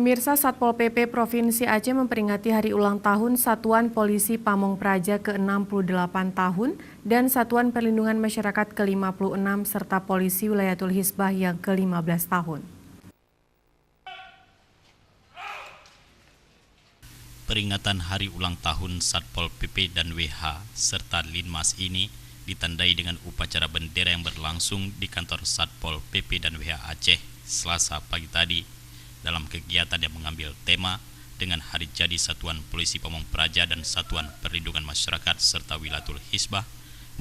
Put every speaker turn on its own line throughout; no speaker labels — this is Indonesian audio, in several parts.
Pemirsa, Satpol PP Provinsi Aceh memperingati hari ulang tahun Satuan Polisi Pamong Praja ke-68 tahun dan Satuan Perlindungan Masyarakat ke-56 serta Polisi Wilayatul Hisbah yang ke-15 tahun.
Peringatan hari ulang tahun Satpol PP dan WH serta Linmas ini ditandai dengan upacara bendera yang berlangsung di kantor Satpol PP dan WH Aceh Selasa pagi tadi. Dalam kegiatan yang mengambil tema dengan hari jadi Satuan Polisi Pamong Praja dan Satuan Perlindungan Masyarakat serta Wilayatul Hisbah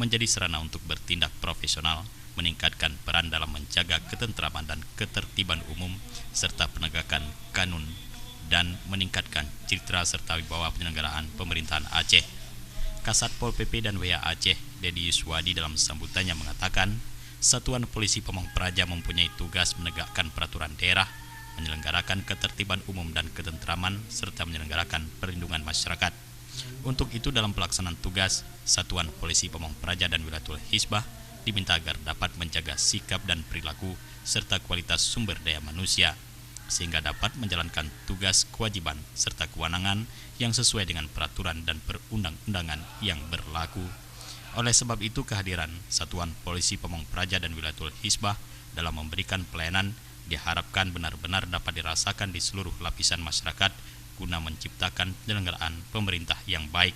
menjadi sarana untuk bertindak profesional, meningkatkan peran dalam menjaga ketentraman dan ketertiban umum serta penegakan kanun dan meningkatkan citra serta wibawa penyelenggaraan pemerintahan Aceh. Kasatpol PP dan WH Aceh, Dedi Yuswadi dalam sambutannya mengatakan, Satuan Polisi Pamong Praja mempunyai tugas menegakkan peraturan daerah, menyelenggarakan ketertiban umum dan ketentraman, serta menyelenggarakan perlindungan masyarakat. Untuk itu dalam pelaksanaan tugas, Satuan Polisi Pamong Praja dan Wilayatul Hisbah diminta agar dapat menjaga sikap dan perilaku serta kualitas sumber daya manusia, sehingga dapat menjalankan tugas, kewajiban, serta kewenangan yang sesuai dengan peraturan dan perundang-undangan yang berlaku. Oleh sebab itu kehadiran Satuan Polisi Pamong Praja dan Wilayatul Hisbah dalam memberikan pelayanan diharapkan benar-benar dapat dirasakan di seluruh lapisan masyarakat guna menciptakan penyelenggaraan pemerintah yang baik.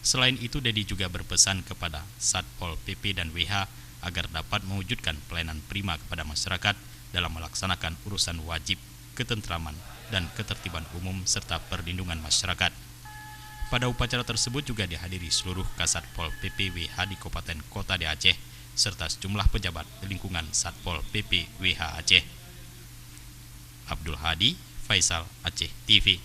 Selain itu, Dedi juga berpesan kepada Satpol PP dan WH agar dapat mewujudkan pelayanan prima kepada masyarakat dalam melaksanakan urusan wajib, ketentraman, dan ketertiban umum serta perlindungan masyarakat. Pada upacara tersebut juga dihadiri seluruh Kasatpol PP WH di Kabupaten Kota di Aceh serta sejumlah pejabat di lingkungan Satpol PP WH Aceh. Abdul Hadi, Faisal, Aceh TV.